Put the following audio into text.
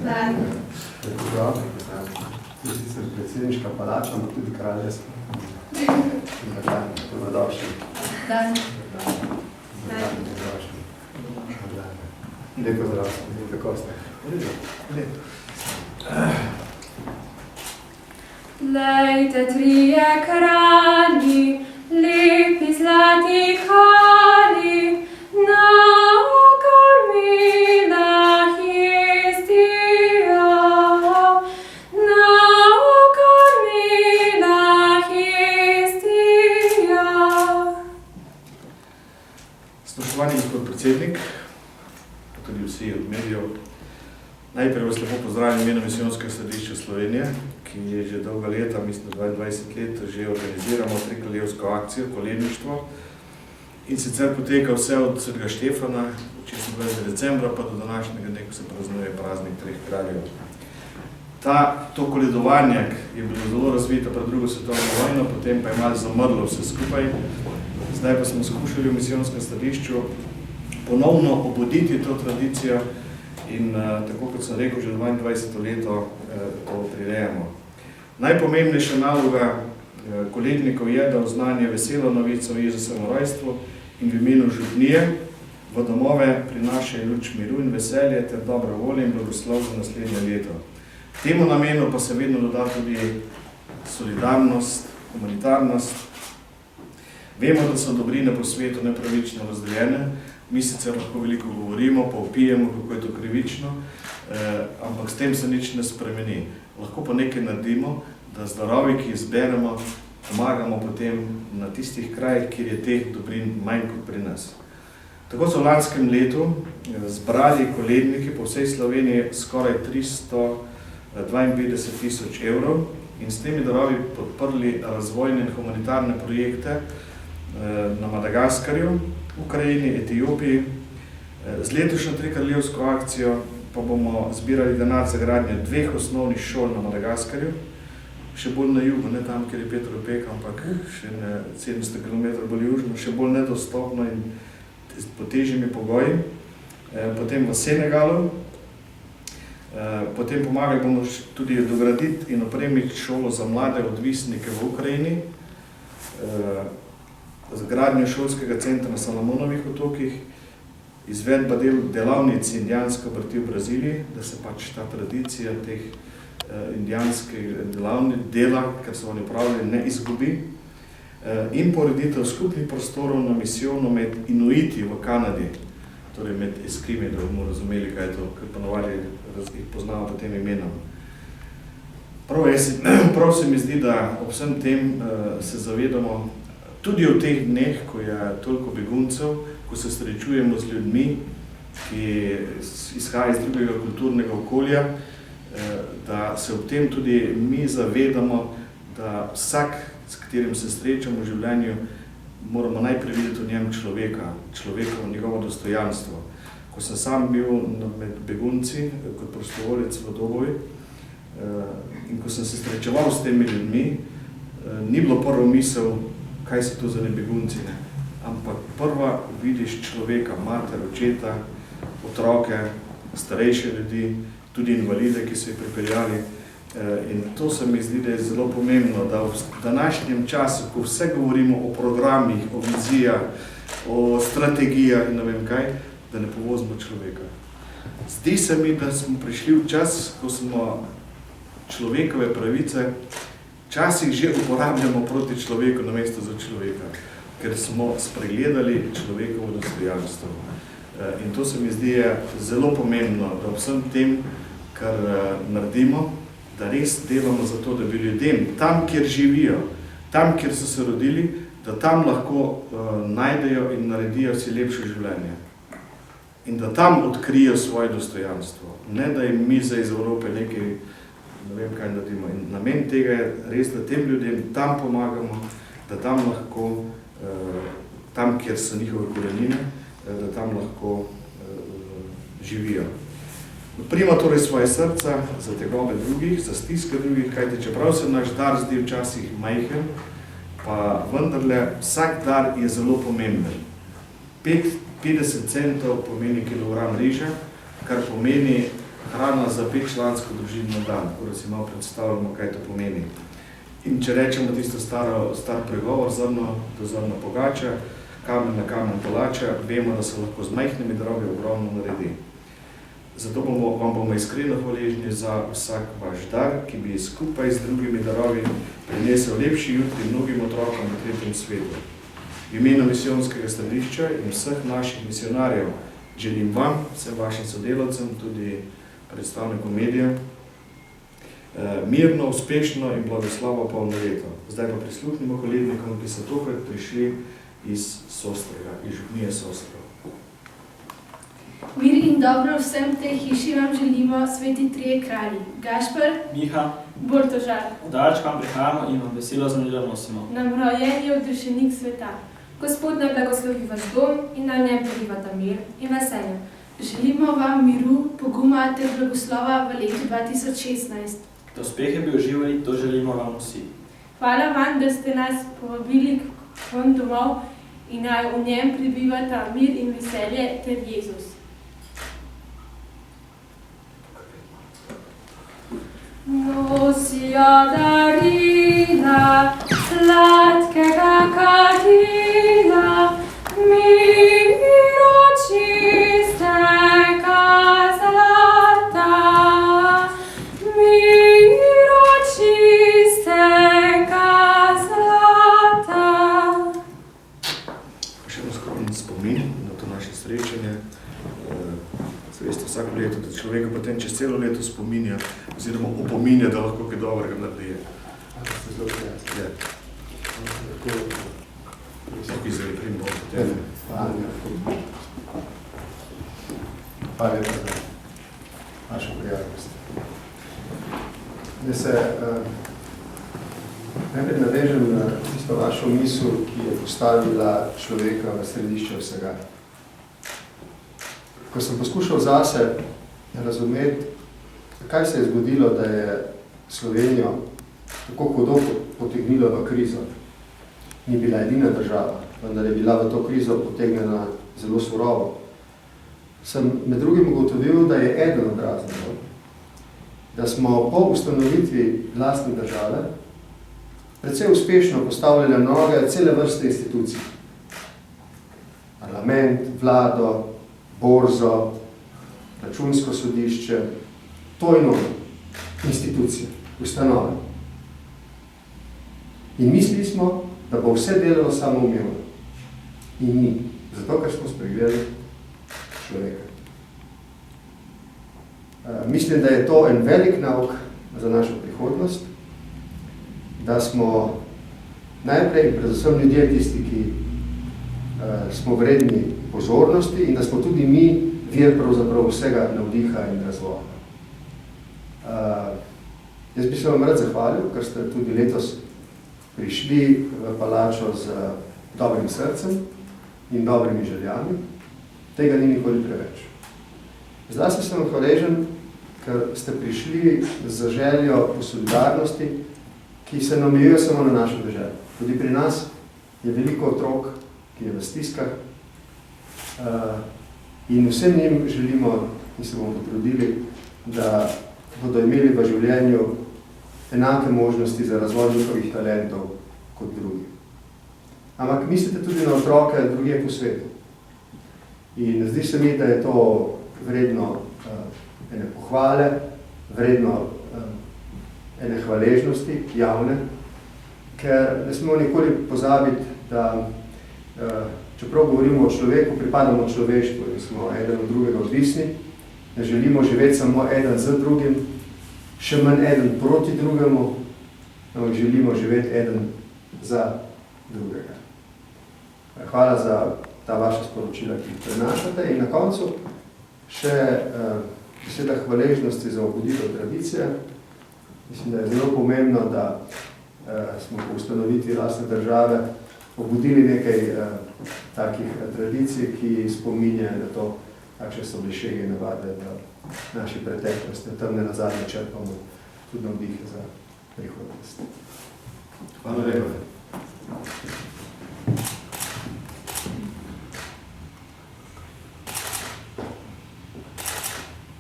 Dan. Tu sicer predsedniška palača, ampak tudi kraljeska. Dobrodošli. Dan. Lepo zdravstvo, kako ste? Lejte, trije kralji, lepi zlati hali, na okarmilah jestijo, na okarmilah jestijo. Spoštovani gospod predsednik, tudi vsi od medijev, najprej vas lepo pozdravim v imenu Misijonskega središča Slovenije, ki je že dolga leta, mislim 22 let, že organiziramo trikraljevsko akcijo, koledništvo. In sicer poteka vse od Svetega Štefana, 26. decembra, pa do današnjega dne, ko se praznuje praznik treh kraljev. To koledovanje je bilo zelo razvito pred drugo svetovno vojno, potem pa je malo zamrlo vse skupaj. Zdaj pa smo skušali v Misijonskem središču ponovno obuditi to tradicijo in tako kot sem rekel, že 22. leto to prirejamo. Najpomembnejša naloga kolednikov je, da oznanje veselo novico o Jezusovem rojstvu in v imenu župnije v domove prinašajo luč miru in veselje ter dobro volje in blagoslov za naslednje leto. Temu namenu pa se vedno doda tudi solidarnost, humanitarnost. Vemo, da so dobrine po svetu nepravično razdeljene. Mi sicer lahko veliko govorimo, pa vpijemo, kako je to krivično, ampak s tem se nič ne spremeni. Lahko pa nekaj naredimo, da zdarovi, ki izberemo, pomagamo potem na tistih krajih, kjer je teh dobrin manj kot pri nas. Tako so v lanskem letu zbrali koledniki po vsej Sloveniji skoraj 352.000 evrov in s temi darovi podprli razvojne in humanitarne projekte na Madagaskarju, Ukrajini, Etiopiji. Z letošnjo trikraljevsko akcijo pa bomo zbirali denar za gradnje 2 osnovnih šol na Madagaskarju, še bolj na jugu, ne tam, kjer je Petro Pek, ampak še ne 700 km bolj južno, še bolj nedostopno in po težjimi pogoji. Potem v Senegalu. Potem pomagali bomo tudi dograditi in opremiti šolo za mlade odvisnike v Ukrajini, z gradnjo šolskega centra na Salomonovih otokih, izvedba delavnic indijanske obrti v Braziliji, da se pač ta tradicija teh indijanskih dela, kar so oni pravili, ne izgubi, in poreditev skupnih prostorov na misijonu med Inuiti v Kanadi, torej med Eskimi, da bomo razumeli, kaj je to, ker ponovadi jih poznamo po tem imenom. Prav se mi zdi, da ob vsem tem se zavedamo, tudi v teh dneh, ko je toliko beguncev, ko se srečujemo z ljudmi, ki izhajajo iz drugega kulturnega okolja, da se ob tem tudi mi zavedamo, da vsak, s katerim se srečamo v življenju, moramo najprej videti v njem človeka, njegovo dostojanstvo. Ko sem sam bil med begunci, kot prostovoljec v Dobovi, in ko sem se srečeval s temi ljudmi, ni bilo prvo misel, kaj so to za begunci, ne? Ampak prva vidiš človeka, mater, očeta, otroke, starejše ljudi, tudi invalide, ki so jih pripeljali. In to se mi zdi, da je zelo pomembno, da v današnjem času, ko vse govorimo o programih, o vizijah, o strategijah in ne vem kaj, da ne povozimo človeka. Zdi se mi, da smo prišli v čas, ko smo človekove pravice včasih že uporabljamo proti človeku namesto za človeka, ker smo spregledali človekovo dostojanstvo. In to se mi zdi zelo pomembno, da vsem tem, kar naredimo, da res delamo za to, da bi ljudem tam, kjer živijo, tam, kjer so se rodili, da tam lahko najdejo in naredijo si lepše življenje. In da tam odkrijo svoje dostojanstvo. Ne, da jim mi iz Evrope nekaj, ne vem kaj naredimo. In namen tega je res, da tem ljudem tam pomagamo, da tam lahko, tam, kjer so njihove korenine, da tam lahko živijo. Odprimo torej svoje srca za tegobe drugih, za stiske drugih, kajte čeprav se naš dar zdi včasih majhen, pa vendarle vsak dar je zelo pomemben. 50 centov pomeni kilogram riža, kar pomeni hrana za 5-člansko družino na dan, tako da si malo predstavljamo, kaj to pomeni. In če rečemo tisto star pregovor, zrno do zrna pogača, kamen na kamen palača, vemo, da se lahko z majhnimi darovi ogromno naredi. Zato vam bomo iskreno hvaležni za vsak vaš dar, ki bi skupaj z drugimi darovi prinesel lepši jutri mnogim otrokom na tretjem svetu. V imenu misijonskega središča in vseh naših misionarjev želim vam, vsem vašim sodelavcem, tudi predstavnikom medija, mirno, uspešno in blagoslovo polno leto. Zdaj pa prisluhnimo kolednikom, ki so tokrat prišli iz Sostrega, iz župnije Sostrega. Mir in dobro vsem tej hiši vam želimo, sveti trije kralji, Gašper, Miha, Bortožar. daleč kam prihajamo in vam veselo znamilo nosimo. Nam rojen je odrešenik sveta. Gospod naj blagoslovi vaš dom in na njem prebivata mir in veselje. Želimo vam miru, poguma ter blagoslova v letu 2016. Da uspehe bi uživali, to želimo vam vsi. Hvala vam, da ste nas povabili k vam domov in naj v njem prebivata mir in veselje ter Jezus. Nosija darila, sladkega kadila, miro čistega zlata, miro čistega zlata. Še eno skromen spomin na to naše srečanje. Veste, vsako leto, da človeka potem čez celo leto spominja, oziroma opominja, da lahko kaj dobrega naredi. Ste zelo prijatelji. Ja. Lahko izreprim bo potem. Hvala lepa za vašo prijateljstvo. Da se najprej navežem na tisto vašo misel, ki je postavila človeka v središče vsega. Ko sem poskušal zase razumeti, kaj se je zgodilo, da je Slovenijo tako hudo potegnilo v krizo. Ni bila edina država, vendar je bila v to krizo potegnjena zelo surovo. Sem med drugim ugotovil, da je eden od razlogov, da smo po ustanovitvi lastne države precej uspešno postavljali na noge cele vrste institucij. Parlament, vlado, borzo, računsko sodišče, to in ono, institucije, ustanove. In mislili smo, da bo vse delalo samoumevno. In ni. Zato, ker smo spregledali človeka. Mislim, da je to en velik nauk za našo prihodnost, da smo najprej, predvsem ljudje tisti, ki smo vredni pozornosti in da smo tudi mi vir pravzaprav vsega navdiha in razvoja. Jaz bi se vam rad zahvalil, ker ste tudi letos prišli v palačo z dobrim srcem in dobrimi željami. Tega ni nikoli preveč. Zdaj se sem hvaležen, ker ste prišli z željo po solidarnosti, ki se namejuje samo na našo deželo. Tudi pri nas je veliko otrok, ki je v stiskah, in vsem njim želimo in se bomo potrudili, da bodo imeli v življenju enake možnosti za razvoj njihovih talentov kot drugi. Ampak mislite tudi na otroke drugje po svetu. In zdi se mi, da je to vredno ene pohvale, vredno ene hvaležnosti, javne, ker ne smemo nikoli pozabiti, da čeprav govorimo o človeku, pripadamo človeštvu in smo eden od drugega odvisni, ne želimo živeti samo eden z drugim, še manj eden proti drugemu, ampak želimo živeti eden za drugega. Hvala za ta vaša sporočila, ki jih prenašate. In na koncu še beseda hvaležnosti za obuditev tradicije. Mislim, da je zelo pomembno, da smo po ustanovitvi lastne države obudili nekaj takih tradicij, ki spominjajo na to, kakšne so bili šege navade v naši preteklosti. Tam ne nazadnje črpamo tudi navdihe za prihodnost. Hvala lepa.